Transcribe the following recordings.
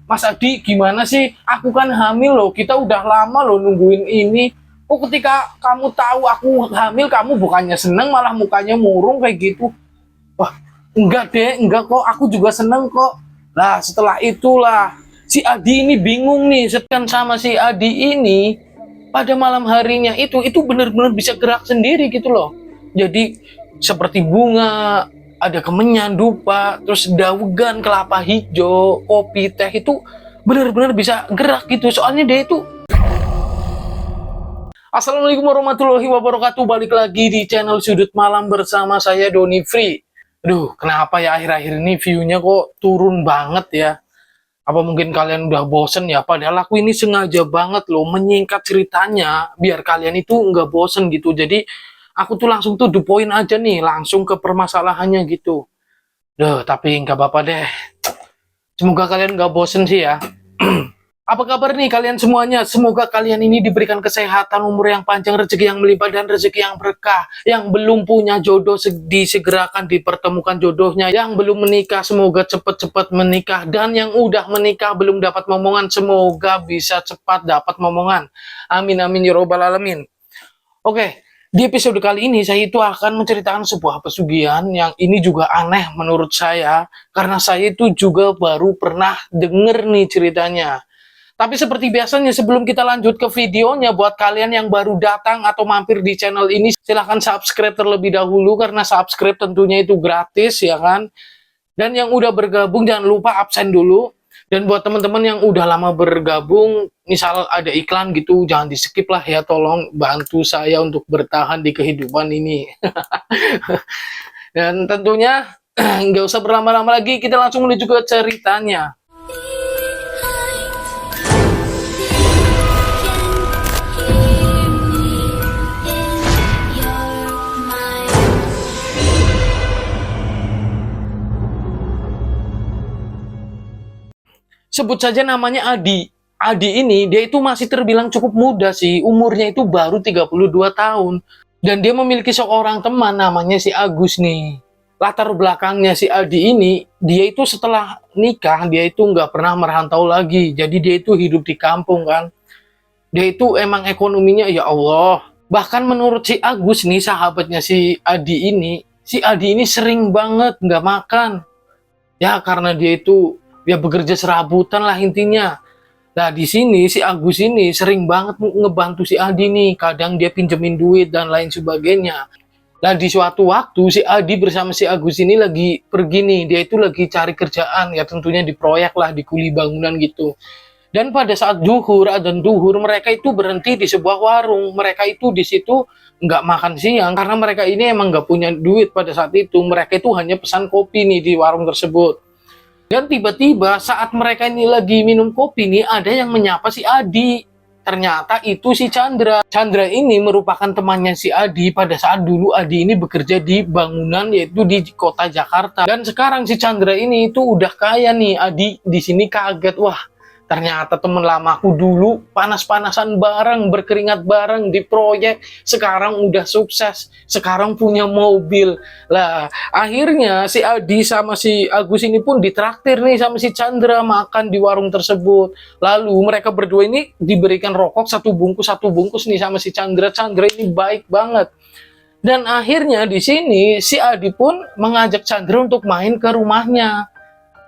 Mas Adi gimana sih? Aku kan hamil loh, kita udah lama loh nungguin ini. Oh ketika kamu tahu aku hamil, kamu bukannya seneng malah mukanya murung kayak gitu. Wah enggak deh, enggak kok, aku juga seneng kok. Lah setelah itulah si Adi ini bingung nih, setan sama si Adi ini pada malam harinya itu benar-benar bisa gerak sendiri gitu loh. Jadi seperti bunga, ada kemenyan, dupa, terus daun, kelapa hijau, kopi, teh itu benar-benar bisa gerak gitu. Soalnya dia itu. Assalamualaikum warahmatullahi wabarakatuh. Balik lagi di channel Sudut Malam bersama saya Doni Free. Aduh, kenapa ya akhir-akhir ini view-nya kok turun banget ya? Apa mungkin kalian udah bosen ya? Padahal aku ini sengaja banget loh menyingkat ceritanya biar kalian itu nggak bosen gitu. Jadi aku tuh langsung tuh the point aja nih, langsung ke permasalahannya gitu. Duh, tapi nggak apa-apa deh. Semoga kalian nggak bosen sih ya. Apa kabar nih kalian semuanya? Semoga kalian ini diberikan kesehatan, umur yang panjang, rezeki yang melimpah, dan rezeki yang berkah. Yang belum punya jodoh, disegerakan dipertemukan jodohnya. Yang belum menikah, semoga cepat-cepat menikah. Dan yang udah menikah, belum dapat momongan, semoga bisa cepat dapat momongan. Amin, amin, ya robbal alamin. Oke, di episode kali ini saya itu akan menceritakan sebuah pesugihan yang ini juga aneh menurut saya. Karena saya itu juga baru pernah denger nih ceritanya. Tapi seperti biasanya sebelum kita lanjut ke videonya, buat kalian yang baru datang atau mampir di channel ini, silahkan subscribe terlebih dahulu karena subscribe tentunya itu gratis ya kan. Dan yang udah bergabung jangan lupa absen dulu. Dan buat teman-teman yang udah lama bergabung, misal ada iklan gitu, jangan di skip lah ya, tolong bantu saya untuk bertahan di kehidupan ini. Dan tentunya nggak usah berlama-lama lagi, kita langsung menuju ke ceritanya. Sebut saja namanya Adi. Adi ini dia itu masih terbilang cukup muda sih, umurnya itu baru 32 tahun. Dan dia memiliki seorang teman namanya si Agus nih. Latar belakangnya si Adi ini, dia itu setelah nikah, dia itu nggak pernah merantau lagi. Jadi dia itu hidup di kampung kan. Dia itu emang ekonominya ya Allah. Bahkan menurut si Agus nih, sahabatnya si Adi ini sering banget nggak makan. Ya karena dia itu ya bekerja serabutan lah intinya. Nah di sini si Agus ini sering banget ngebantu si Adi nih, kadang dia pinjemin duit dan lain sebagainya. Nah di suatu waktu si Adi bersama si Agus ini lagi pergi nih, dia itu lagi cari kerjaan ya tentunya di proyek lah, di kuli bangunan gitu. Dan pada saat duhur, adzan duhur, mereka itu berhenti di sebuah warung. Mereka itu di situ nggak makan siang karena mereka ini emang nggak punya duit pada saat itu. Mereka itu hanya pesan kopi nih di warung tersebut. Dan tiba-tiba saat mereka ini lagi minum kopi nih, ada yang menyapa si Adi. Ternyata itu si Chandra. Chandra ini merupakan temannya si Adi pada saat dulu Adi ini bekerja di bangunan yaitu di kota Jakarta. Dan sekarang si Chandra ini itu udah kaya nih. Adi di sini kaget, wah ternyata temen lamaku dulu panas-panasan bareng, berkeringat bareng di proyek, sekarang udah sukses, sekarang punya mobil. Lah, akhirnya si Adi sama si Agus ini pun ditraktir nih sama si Chandra makan di warung tersebut. Lalu mereka berdua ini diberikan rokok satu bungkus nih sama si Chandra. Chandra ini baik banget. Dan akhirnya di sini si Adi pun mengajak Chandra untuk main ke rumahnya.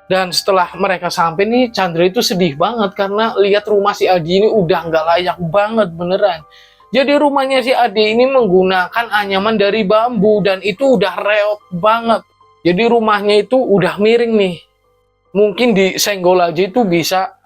Dan setelah mereka sampai nih, Chandra itu sedih banget karena lihat rumah si Adi ini udah nggak layak banget beneran. Jadi rumahnya si Adi ini menggunakan anyaman dari bambu dan itu udah reot banget. Jadi rumahnya itu udah miring nih. Mungkin disenggol aja itu bisa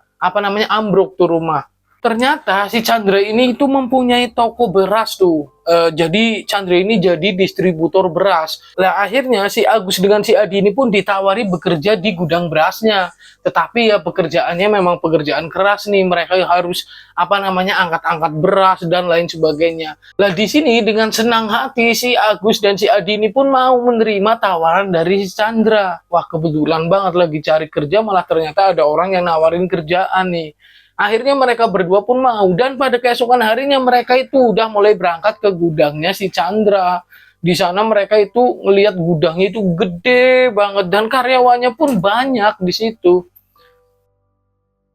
ambruk tuh rumah. Ternyata si Chandra ini itu mempunyai toko beras tuh. Jadi Chandra ini jadi distributor beras. Nah akhirnya si Agus dengan si Adi ini pun ditawari bekerja di gudang berasnya. Tetapi ya pekerjaannya memang pekerjaan keras nih. Mereka harus angkat-angkat beras dan lain sebagainya. Nah di sini dengan senang hati si Agus dan si Adi ini pun mau menerima tawaran dari si Chandra. Wah kebetulan banget lagi cari kerja, malah ternyata ada orang yang nawarin kerjaan nih. Akhirnya mereka berdua pun mau, dan pada keesokan harinya mereka itu udah mulai berangkat ke gudangnya si Chandra. Di sana mereka itu ngelihat gudangnya itu gede banget dan karyawannya pun banyak di situ.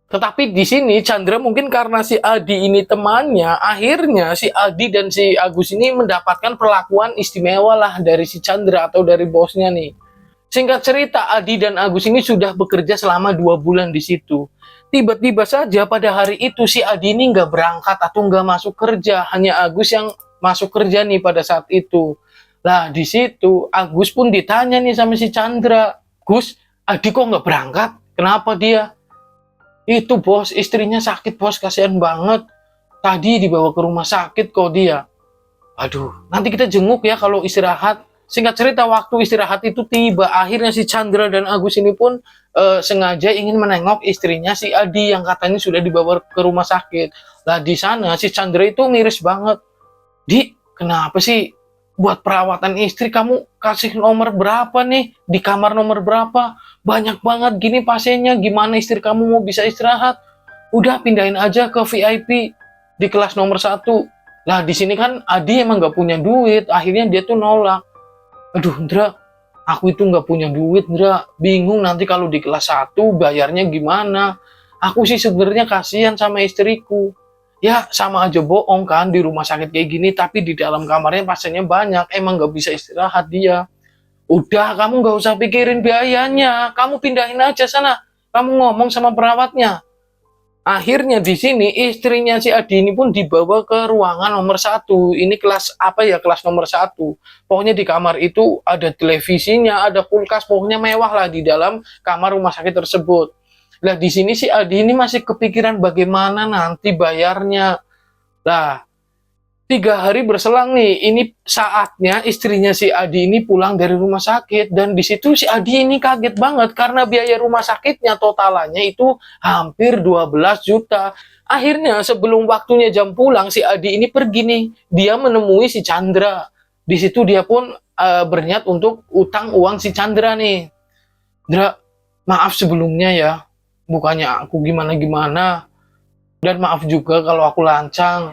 Tetapi di sini Chandra mungkin karena si Adi ini temannya, akhirnya si Adi dan si Agus ini mendapatkan perlakuan istimewa lah dari si Chandra atau dari bosnya nih. Singkat cerita, Adi dan Agus ini sudah bekerja selama 2 bulan di situ. Tiba-tiba saja pada hari itu si Adi ini nggak berangkat atau nggak masuk kerja, hanya Agus yang masuk kerja nih pada saat itu. Lah di situ Agus pun ditanya nih sama si Chandra, Gus, Adi kok nggak berangkat? Kenapa dia? Itu bos, istrinya sakit bos, kasihan banget. Tadi dibawa ke rumah sakit kok dia. Aduh, nanti kita jenguk ya kalau istirahat. Singkat cerita, waktu istirahat itu tiba. Akhirnya si Chandra dan Agus ini pun sengaja ingin menengok istrinya si Adi yang katanya sudah dibawa ke rumah sakit. Lah di sana si Chandra itu miris banget. Di, kenapa sih buat perawatan istri kamu kasih nomor berapa nih? Di kamar nomor berapa? Banyak banget gini pasiennya, gimana istri kamu mau bisa istirahat? Udah pindahin aja ke VIP di kelas nomor 1. Lah di sini kan Adi emang nggak punya duit, akhirnya dia tuh nolak. Aduh Ndra, aku itu nggak punya duit Ndra, bingung nanti kalau di kelas 1 bayarnya gimana. Aku sih sebenarnya kasihan sama istriku. Ya sama aja bohong kan, di rumah sakit kayak gini tapi di dalam kamarnya pasiennya banyak, emang nggak bisa istirahat dia. Udah, kamu nggak usah pikirin biayanya, kamu pindahin aja sana, kamu ngomong sama perawatnya. Akhirnya di sini istrinya si Adi ini pun dibawa ke ruangan nomor 1. Ini kelas apa ya, kelas nomor 1. Pokoknya di kamar itu ada televisinya, ada kulkas, pokoknya mewah lah di dalam kamar rumah sakit tersebut. Nah di sini si Adi ini masih kepikiran bagaimana nanti bayarnya. Lah 3 hari berselang nih, ini saatnya istrinya si Adi ini pulang dari rumah sakit, dan di situ si Adi ini kaget banget karena biaya rumah sakitnya totalannya itu hampir 12 juta. Akhirnya sebelum waktunya jam pulang si Adi ini pergi nih, dia menemui si Chandra. Di situ dia pun berniat untuk utang uang si Chandra nih. Dra, maaf sebelumnya ya, bukannya aku gimana-gimana, dan maaf juga kalau aku lancang.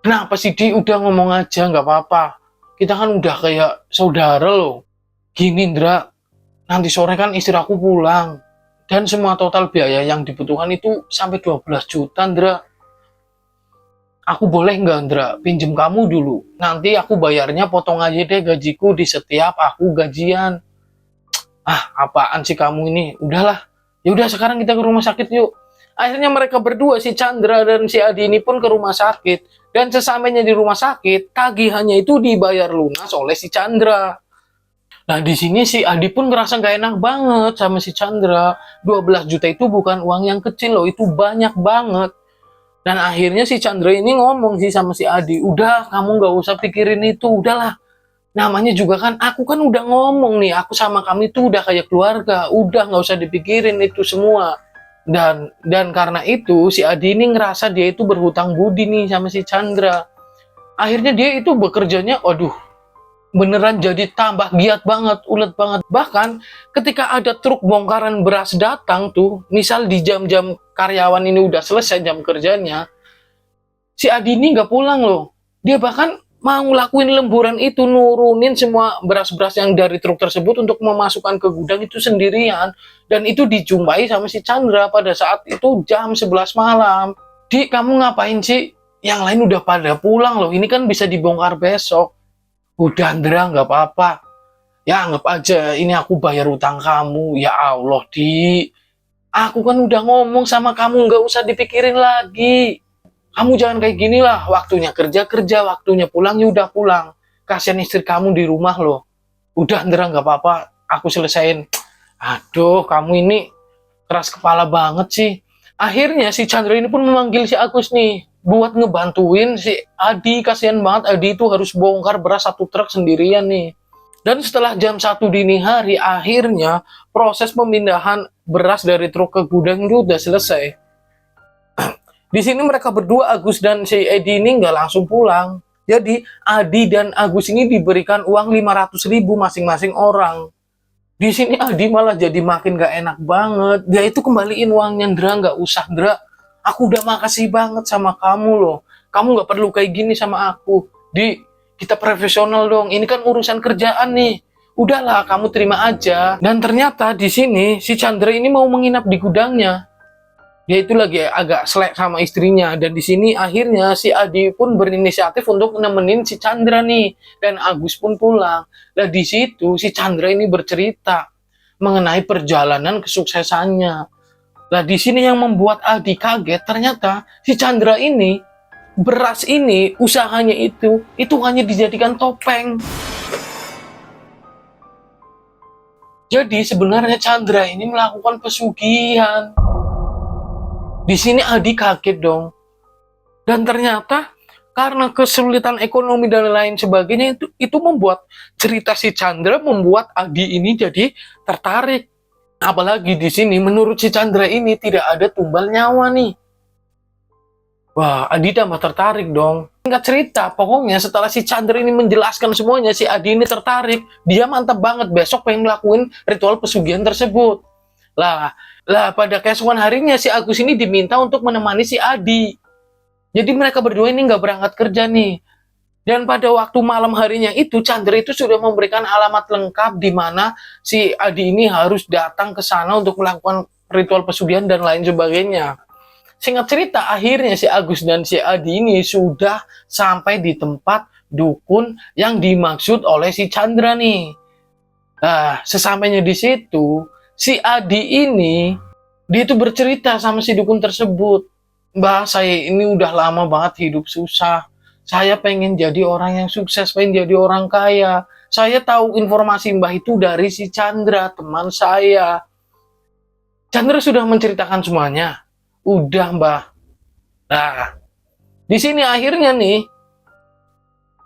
Kenapa sih Di, udah ngomong aja nggak apa-apa. Kita kan udah kayak saudara loh. Gini Ndra, nanti sore kan istri aku pulang. Dan semua total biaya yang dibutuhkan itu sampai 12 juta Ndra. Aku boleh nggak Ndra, pinjem kamu dulu. Nanti aku bayarnya potong aja deh gajiku di setiap aku gajian. Ah, apaan sih kamu ini? Udahlah. Ya udah sekarang kita ke rumah sakit yuk. Akhirnya mereka berdua, si Chandra dan si Adi ini pun ke rumah sakit. Dan sesampainya di rumah sakit, tagihannya itu dibayar lunas oleh si Chandra. Nah di sini si Adi pun ngerasa gak enak banget sama si Chandra. 12 juta itu bukan uang yang kecil loh, itu banyak banget. Dan akhirnya si Chandra ini ngomong sih sama si Adi, udah kamu gak usah pikirin itu, udahlah. Namanya juga kan, aku kan udah ngomong nih, aku sama kamu itu udah kayak keluarga, udah gak usah dipikirin itu semua. Dan karena itu si Adi ini ngerasa dia itu berhutang budi nih sama si Chandra. Akhirnya dia itu bekerjanya, waduh, beneran jadi tambah giat banget, ulet banget. Bahkan ketika ada truk bongkaran beras datang tuh, misal di jam-jam karyawan ini udah selesai jam kerjanya, si Adi ini nggak pulang loh. Dia bahkan mau ngelakuin lemburan itu, nurunin semua beras-beras yang dari truk tersebut untuk memasukkan ke gudang itu sendirian. Dan itu dijumpai sama si Chandra pada saat itu jam 11 malam. Di, kamu ngapain sih? Yang lain udah pada pulang loh, ini kan bisa dibongkar besok. Udah Andra, nggak apa-apa. Ya anggap aja ini aku bayar utang kamu. Ya Allah, Di. Aku kan udah ngomong sama kamu, nggak usah dipikirin lagi. Kamu jangan kayak gini lah, waktunya kerja-kerja, waktunya pulang, ya udah pulang. Kasihan istri kamu di rumah loh. Udah Ndra, nggak apa-apa, aku selesain. Aduh, kamu ini keras kepala banget sih. Akhirnya si Chandra ini pun memanggil si Agus nih, buat ngebantuin si Adi. Kasihan banget, Adi itu harus bongkar beras 1 truk sendirian nih. Dan setelah jam 1 dini hari, akhirnya proses pemindahan beras dari truk ke gudang itu udah selesai. Di sini mereka berdua, Agus dan si Edi ini nggak langsung pulang. Jadi Adi dan Agus ini diberikan uang 500.000 masing-masing orang. Di sini Adi malah jadi makin gak enak banget. Dia itu kembaliin uangnya, Ndra, nggak usah Ndra. Aku udah makasih banget sama kamu loh. Kamu nggak perlu kayak gini sama aku. Di, kita profesional dong. Ini kan urusan kerjaan nih. udahlah kamu terima aja. Dan ternyata di sini si Chandra ini mau menginap di gudangnya. Dia itu lagi agak selek sama istrinya, dan di sini akhirnya si Adi pun berinisiatif untuk nemenin si Chandra nih, dan Agus pun pulang. Nah di situ si Chandra ini bercerita mengenai perjalanan kesuksesannya. Nah di sini yang membuat Adi kaget, ternyata si Chandra ini, beras ini, usahanya itu hanya dijadikan topeng. Jadi sebenarnya Chandra ini melakukan pesugihan. Di sini Adi kaget dong. Dan ternyata karena kesulitan ekonomi dan lain sebagainya, itu membuat cerita si Chandra membuat Adi ini jadi tertarik. Apalagi di sini menurut si Chandra ini tidak ada tumbal nyawa nih. Wah, Adi tambah tertarik dong. Singkat cerita, pokoknya setelah si Chandra ini menjelaskan semuanya, si Adi ini tertarik. Dia mantap banget, besok pengen ngelakuin ritual pesugihan tersebut. Lah pada keesokan harinya si Agus ini diminta untuk menemani si Adi. Jadi mereka berdua ini nggak berangkat kerja nih. Dan pada waktu malam harinya itu, Chandra itu sudah memberikan alamat lengkap di mana si Adi ini harus datang ke sana untuk melakukan ritual pesugihan dan lain sebagainya. Singkat cerita, akhirnya si Agus dan si Adi ini sudah sampai di tempat dukun yang dimaksud oleh si Chandra nih. Nah, sesampainya di situ, si Adi ini, dia itu bercerita sama si dukun tersebut. Mbah, saya ini udah lama banget hidup susah. Saya pengen jadi orang yang sukses, pengen jadi orang kaya. Saya tahu informasi Mbah itu dari si Chandra, teman saya. Chandra sudah menceritakan semuanya. Udah, Mbah. Nah, di sini akhirnya nih,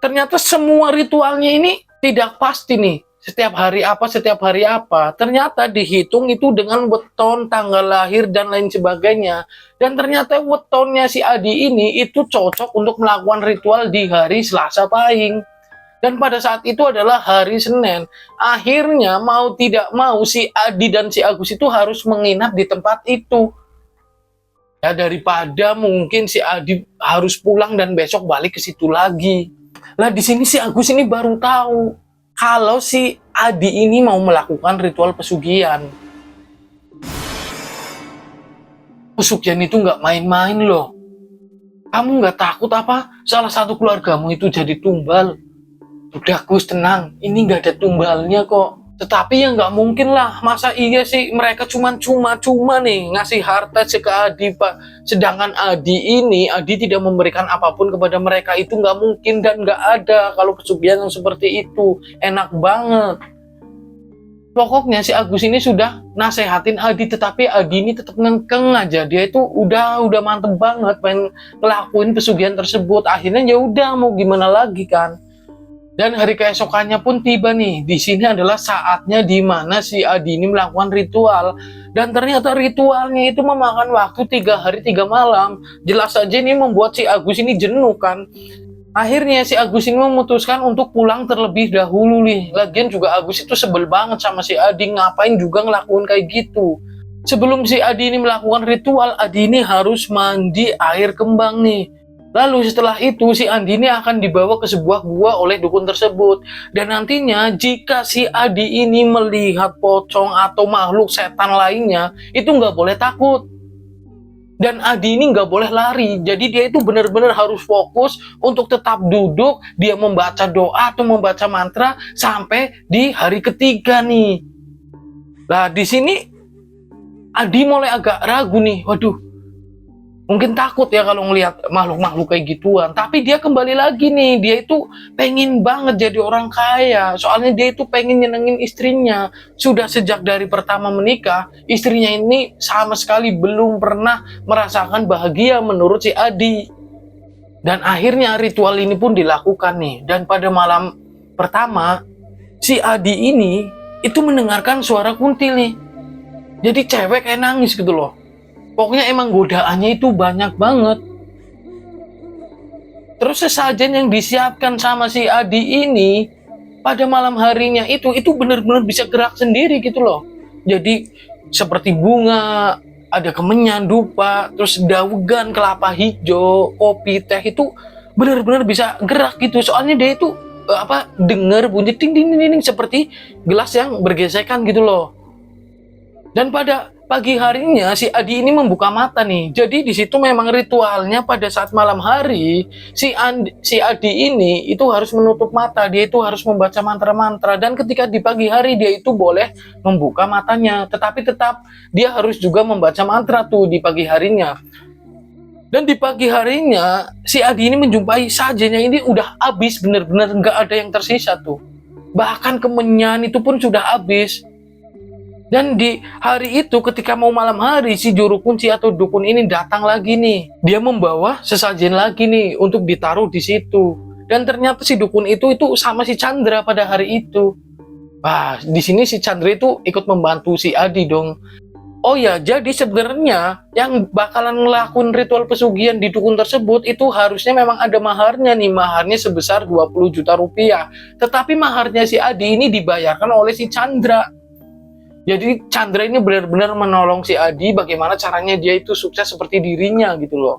ternyata semua ritualnya ini tidak pasti nih. Setiap hari apa, ternyata dihitung itu dengan weton, tanggal lahir, dan lain sebagainya. Dan ternyata wetonnya si Adi ini itu cocok untuk melakukan ritual di hari Selasa Pahing. Dan pada saat itu adalah hari Senin. Akhirnya mau tidak mau si Adi dan si Agus itu harus menginap di tempat itu. Ya daripada mungkin si Adi harus pulang dan besok balik ke situ lagi. Lah di sini si Agus ini baru tahu kalau si Adi ini mau melakukan ritual pesugihan. Pesugihan itu nggak main-main loh. Kamu nggak takut apa salah satu keluargamu itu jadi tumbal? Udah Gus, tenang, ini nggak ada tumbalnya kok. Tetapi ya nggak mungkin lah, masa iya sih mereka cuma nih ngasih harta ke Adi, Pak. Sedangkan Adi tidak memberikan apapun kepada mereka, itu nggak mungkin dan nggak ada kalau pesugihan yang seperti itu. Enak banget. Pokoknya si Agus ini sudah nasehatin Adi, tetapi Adi ini tetap ngengkeng aja. Dia itu udah mantep banget pengen ngelakuin pesugihan tersebut. Akhirnya ya udah mau gimana lagi kan. Dan hari keesokannya pun tiba nih. Di sini adalah saatnya di mana si Adi ini melakukan ritual. Dan ternyata ritualnya itu memakan waktu 3 hari 3 malam. Jelas saja ini membuat si Agus ini jenuh kan. Akhirnya si Agus ini memutuskan untuk pulang terlebih dahulu nih. Lagian juga Agus itu sebel banget sama si Adi. Ngapain juga ngelakuin kayak gitu. Sebelum si Adi ini melakukan ritual, Adi ini harus mandi air kembang nih. Lalu setelah itu si Adi ini akan dibawa ke sebuah gua oleh dukun tersebut. Dan nantinya jika si Adi ini melihat pocong atau makhluk setan lainnya, itu nggak boleh takut. Dan Adi ini nggak boleh lari. Jadi dia itu benar-benar harus fokus untuk tetap duduk, dia membaca doa atau membaca mantra sampai di hari ketiga nih. Nah di sini Adi mulai agak ragu nih, waduh. Mungkin takut ya kalau ngelihat makhluk-makhluk kayak gituan. Tapi dia kembali lagi nih, dia itu pengen banget jadi orang kaya. Soalnya dia itu pengen nyenengin istrinya. Sudah sejak dari pertama menikah, istrinya ini sama sekali belum pernah merasakan bahagia menurut si Adi. Dan akhirnya ritual ini pun dilakukan nih. Dan pada malam pertama, si Adi ini itu mendengarkan suara kuntil nih. Jadi cewek kayak nangis gitu loh. Pokoknya emang godaannya itu banyak banget. Terus sesajen yang disiapkan sama si Adi ini pada malam harinya itu benar-benar bisa gerak sendiri gitu loh. Jadi seperti bunga, ada kemenyan, dupa, terus daun, kelapa hijau, kopi, teh itu benar-benar bisa gerak gitu. Soalnya dia itu dengar bunyi ting ting ting ting seperti gelas yang bergesekan gitu loh. Dan pada pagi harinya si Adi ini membuka mata nih. Jadi di situ memang ritualnya pada saat malam hari si Adi ini itu harus menutup mata. Dia itu harus membaca mantra-mantra, dan ketika di pagi hari dia itu boleh membuka matanya. Tetapi tetap dia harus juga membaca mantra tuh di pagi harinya. Dan di pagi harinya si Adi ini menjumpai sajanya ini udah habis, bener-bener nggak ada yang tersisa tuh. Bahkan kemenyan itu pun sudah habis. Dan di hari itu ketika mau malam hari, si juru kunci atau dukun ini datang lagi nih. Dia membawa sesajen lagi nih untuk ditaruh di situ. Dan ternyata si dukun itu sama si Chandra pada hari itu. Wah, di sini si Chandra itu ikut membantu si Adi dong. Oh ya, jadi sebenarnya yang bakalan ngelakuin ritual pesugihan di dukun tersebut itu harusnya memang ada maharnya nih. Maharnya sebesar 20 juta rupiah. Tetapi maharnya si Adi ini dibayarkan oleh si Chandra. Jadi Chandra ini benar-benar menolong si Adi bagaimana caranya dia itu sukses seperti dirinya gitu loh.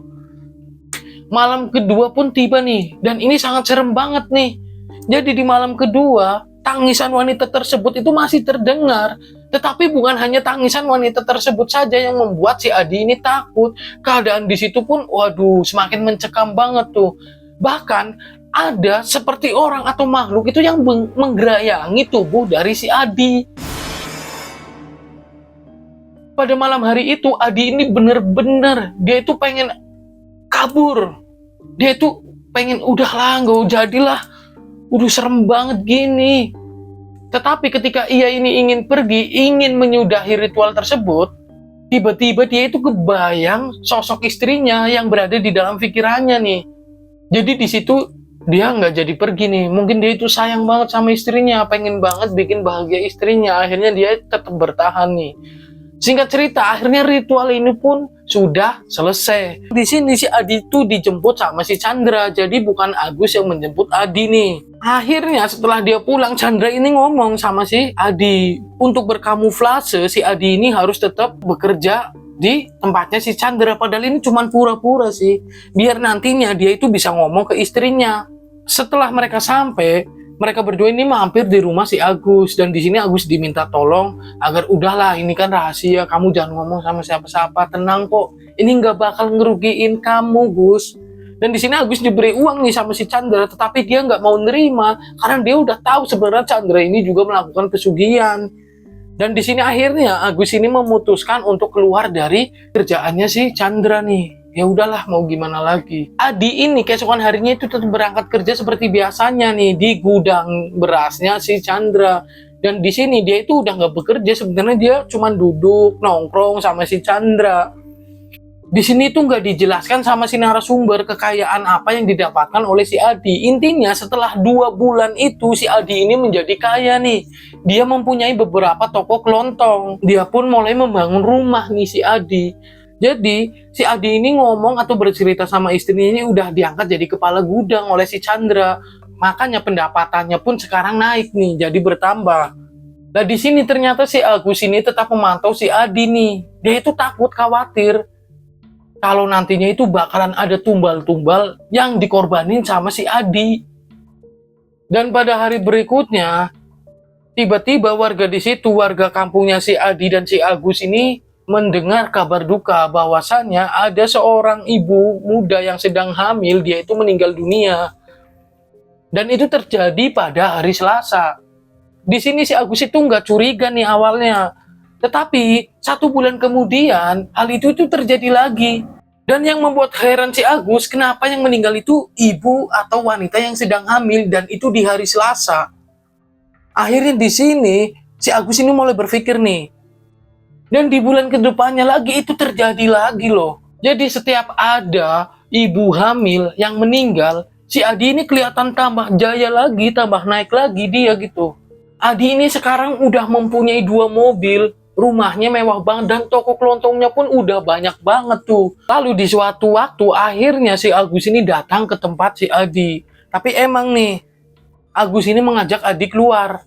Malam kedua pun tiba nih, dan ini sangat serem banget nih. Jadi di malam kedua, tangisan wanita tersebut itu masih terdengar. Tetapi bukan hanya tangisan wanita tersebut saja yang membuat si Adi ini takut. Keadaan di situ pun, waduh, semakin mencekam banget tuh. Bahkan ada seperti orang atau makhluk itu yang menggerayangi tubuh dari si Adi. Pada malam hari itu Adi ini bener-bener dia itu pengen kabur. Dia itu pengen udahlah nggak jadilah, udah serem banget gini. Tetapi ketika ia ini ingin pergi, ingin menyudahi ritual tersebut, tiba-tiba dia itu kebayang sosok istrinya yang berada di dalam pikirannya nih. Jadi di situ dia nggak jadi pergi nih. Mungkin dia itu sayang banget sama istrinya, pengen banget bikin bahagia istrinya. Akhirnya dia tetap bertahan nih. Singkat cerita, akhirnya ritual ini pun sudah selesai. Di sini si Adi itu dijemput sama si Chandra, jadi bukan Agus yang menjemput Adi nih. Akhirnya setelah dia pulang, Chandra ini ngomong sama si Adi, untuk berkamuflase si Adi ini harus tetap bekerja di tempatnya si Chandra. Padahal ini cuma pura-pura sih, biar nantinya dia itu bisa ngomong ke istrinya. Setelah mereka sampai, mereka berdua ini mampir di rumah si Agus, dan di sini Agus diminta tolong agar udahlah, ini kan rahasia, kamu jangan ngomong sama siapa-siapa, tenang kok, ini nggak bakal ngerugiin kamu, Gus. Dan di sini Agus diberi uang nih sama si Chandra, tetapi dia nggak mau nerima karena dia udah tahu sebenarnya Chandra ini juga melakukan pesugihan. Dan di sini akhirnya Agus ini memutuskan untuk keluar dari kerjaannya si Chandra nih. Ya udahlah, mau gimana lagi. Adi ini keesokan harinya itu tetap berangkat kerja seperti biasanya nih di gudang berasnya si Chandra. Dan di sini dia itu udah nggak bekerja, sebenarnya dia cuma duduk nongkrong sama si Chandra. Di sini tuh nggak dijelaskan sama si narasumber kekayaan apa yang didapatkan oleh si Adi. Intinya setelah 2 bulan itu si Adi ini menjadi kaya nih. Dia mempunyai beberapa toko kelontong. Dia pun mulai membangun rumah nih si Adi. Jadi si Adi ini ngomong atau bercerita sama istrinya ini udah diangkat jadi kepala gudang oleh si Chandra. Makanya pendapatannya pun sekarang naik nih, jadi bertambah. Nah di sini ternyata si Agus ini tetap memantau si Adi nih. Dia itu takut, khawatir kalau nantinya itu bakalan ada tumbal-tumbal yang dikorbanin sama si Adi. Dan pada hari berikutnya, tiba-tiba warga di situ, warga kampungnya si Adi dan si Agus ini mendengar kabar duka bahwasannya ada seorang ibu muda yang sedang hamil, dia itu meninggal dunia. Dan itu terjadi pada hari Selasa. Di sini si Agus itu nggak curiga nih awalnya. Tetapi 1 bulan kemudian hal itu terjadi lagi. Dan yang membuat heran si Agus, kenapa yang meninggal itu ibu atau wanita yang sedang hamil, dan itu di hari Selasa. Akhirnya di sini si Agus ini mulai berpikir nih. Dan di bulan kedepannya lagi itu terjadi lagi loh. Jadi setiap ada ibu hamil yang meninggal, si Adi ini kelihatan tambah jaya lagi, tambah naik lagi dia gitu. Adi ini sekarang udah mempunyai 2 mobil, rumahnya mewah banget, dan toko kelontongnya pun udah banyak banget tuh. Lalu di suatu waktu akhirnya si Agus ini datang ke tempat si Adi. Tapi emang nih, Agus ini mengajak Adi keluar.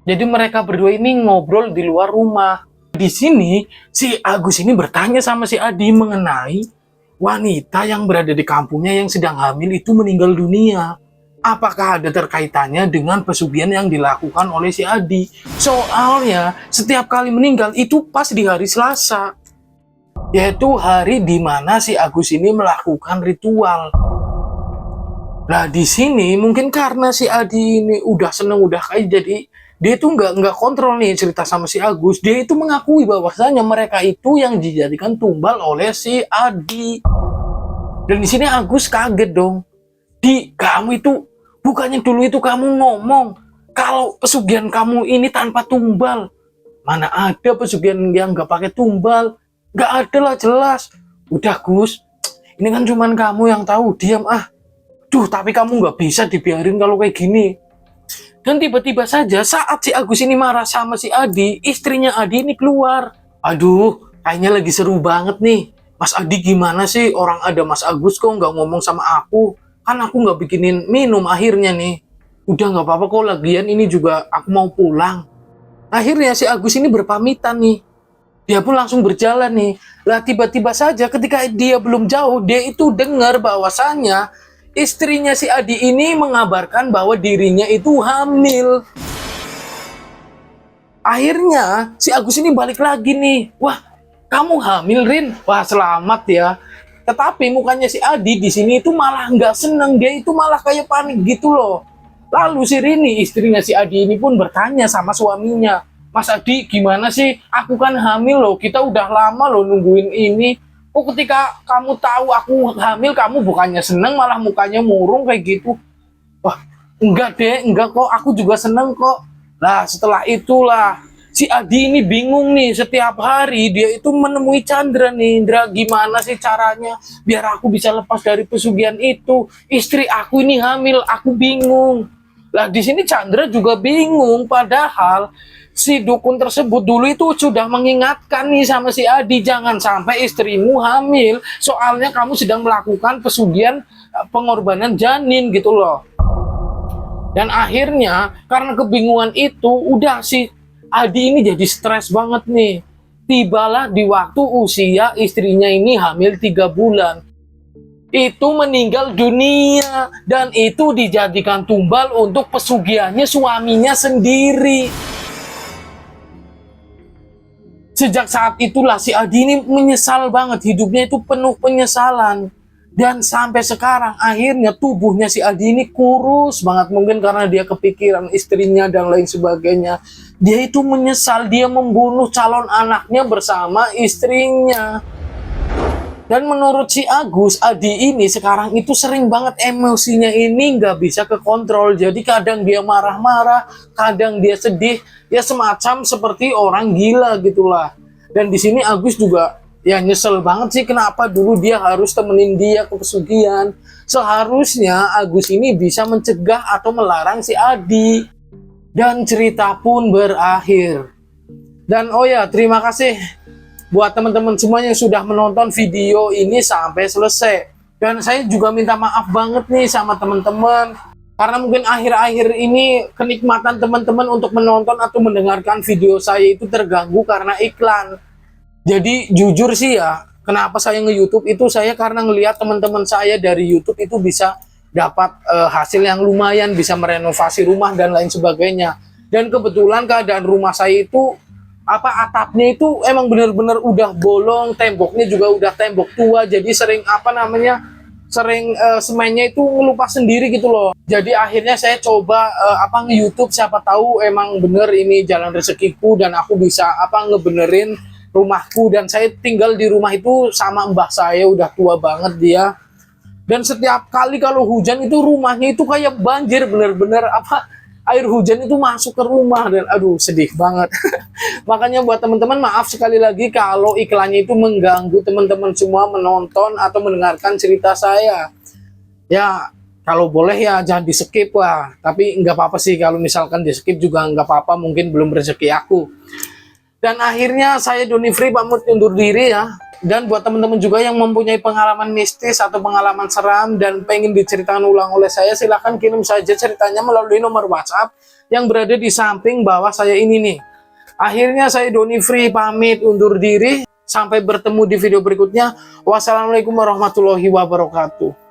Jadi mereka berdua ini ngobrol di luar rumah. Di sini si Agus ini bertanya sama si Adi mengenai wanita yang berada di kampungnya yang sedang hamil itu meninggal dunia. apakah ada terkaitannya dengan pesugihan yang dilakukan oleh si Adi? Soalnya setiap kali meninggal itu pas di hari Selasa, yaitu hari di mana si Agus ini melakukan ritual. Nah di sini mungkin karena si Adi ini udah seneng, udah kayak, jadi dia itu nggak kontrol nih cerita sama si Agus. Dia itu mengakui bahwasanya mereka itu yang dijadikan tumbal oleh si Adi. Dan di sini Agus kaget dong. Di, kamu itu bukannya dulu itu kamu ngomong kalau pesugihan kamu ini tanpa tumbal. Mana ada pesugihan yang nggak pakai tumbal? Nggak ada lah, jelas. Udah Gus, ini kan cuman kamu yang tahu, diam ah. Duh, tapi kamu nggak bisa dibiarin kalau kayak gini. Dan tiba-tiba saja saat si Agus ini marah sama si Adi, istrinya Adi ini keluar. Aduh, kayaknya lagi seru banget nih. Mas Adi gimana sih? Orang ada Mas Agus kok nggak ngomong sama aku? Kan aku nggak bikinin minum akhirnya nih. Udah nggak apa-apa kok, lagian ini juga aku mau pulang. Akhirnya si Agus ini berpamitan nih. Dia pun langsung berjalan nih. Lah tiba-tiba saja ketika dia belum jauh, dia itu dengar bahwasannya istrinya si Adi ini mengabarkan bahwa dirinya itu hamil. Akhirnya si Agus ini balik lagi nih. Wah, kamu hamil, Rin? Wah, selamat ya. Tetapi mukanya si Adi di sini itu malah nggak seneng. Dia itu malah kayak panik gitu loh. Lalu si Rini, istrinya si Adi ini pun bertanya sama suaminya. Mas Adi, gimana sih? Aku kan hamil loh. Kita udah lama loh nungguin ini. Oh, ketika kamu tahu aku hamil, kamu bukannya seneng, malah mukanya murung kayak gitu. Wah, enggak deh, enggak kok. Aku juga seneng kok. Nah, setelah itulah si Adi ini bingung nih. Setiap hari dia itu menemui Chandra nih. Indra, gimana sih caranya biar aku bisa lepas dari pesugihan itu? Istri aku ini hamil, aku bingung. Lah di sini Chandra juga bingung, padahal si dukun tersebut dulu itu sudah mengingatkan nih sama si Adi, jangan sampai istrimu hamil, soalnya kamu sedang melakukan pesugihan pengorbanan janin gitu loh. Dan akhirnya karena kebingungan itu, udah si Adi ini jadi stres banget nih. Tibalah di waktu usia istrinya ini hamil 3 bulan. Itu meninggal dunia, dan itu dijadikan tumbal untuk pesugihannya suaminya sendiri. Sejak saat itulah si Adi ini menyesal banget, hidupnya itu penuh penyesalan. Dan sampai sekarang akhirnya tubuhnya si Adi ini kurus banget, mungkin karena dia kepikiran istrinya dan lain sebagainya. Dia itu menyesal, dia membunuh calon anaknya bersama istrinya. Dan menurut si Agus, Adi ini sekarang itu sering banget emosinya ini nggak bisa kekontrol. Jadi kadang dia marah-marah, kadang dia sedih, ya semacam seperti orang gila gitulah. Dan di sini Agus juga ya nyesel banget sih kenapa dulu dia harus temenin dia ke pesugihan. Seharusnya Agus ini bisa mencegah atau melarang si Adi. Dan cerita pun berakhir. Dan oh ya, terima kasih buat teman-teman semua yang sudah menonton video ini sampai selesai. Dan saya juga minta maaf banget nih sama teman-teman, karena mungkin akhir-akhir ini kenikmatan teman-teman untuk menonton atau mendengarkan video saya itu terganggu karena iklan. Jadi jujur sih ya, kenapa saya nge-YouTube itu saya karena ngelihat teman-teman saya dari YouTube itu bisa dapat hasil yang lumayan, bisa merenovasi rumah dan lain sebagainya. Dan kebetulan keadaan rumah saya itu atapnya itu emang bener-bener udah bolong, temboknya juga udah tembok tua, jadi sering semennya itu ngelupas sendiri gitu loh. Jadi akhirnya saya coba nge-YouTube, siapa tahu emang bener ini jalan rezekiku dan aku bisa ngebenerin rumahku. Dan saya tinggal di rumah itu sama mbah saya, udah tua banget dia. Dan setiap kali kalau hujan itu rumahnya itu kayak banjir, bener-bener air hujan itu masuk ke rumah, dan aduh sedih banget. Makanya buat teman-teman, maaf sekali lagi kalau iklannya itu mengganggu teman-teman semua menonton atau mendengarkan cerita saya. Ya kalau boleh ya jangan di skip lah, tapi nggak apa-apa sih kalau misalkan di skip juga nggak apa-apa, mungkin belum rezeki aku. Dan akhirnya saya Doni Free pamit undur diri ya. Dan buat teman-teman juga yang mempunyai pengalaman mistis atau pengalaman seram dan pengen diceritakan ulang oleh saya, silahkan kirim saja ceritanya melalui nomor WhatsApp yang berada di samping bawah saya ini nih. Akhirnya saya Doni Free pamit undur diri. Sampai bertemu di video berikutnya. Wassalamualaikum warahmatullahi wabarakatuh.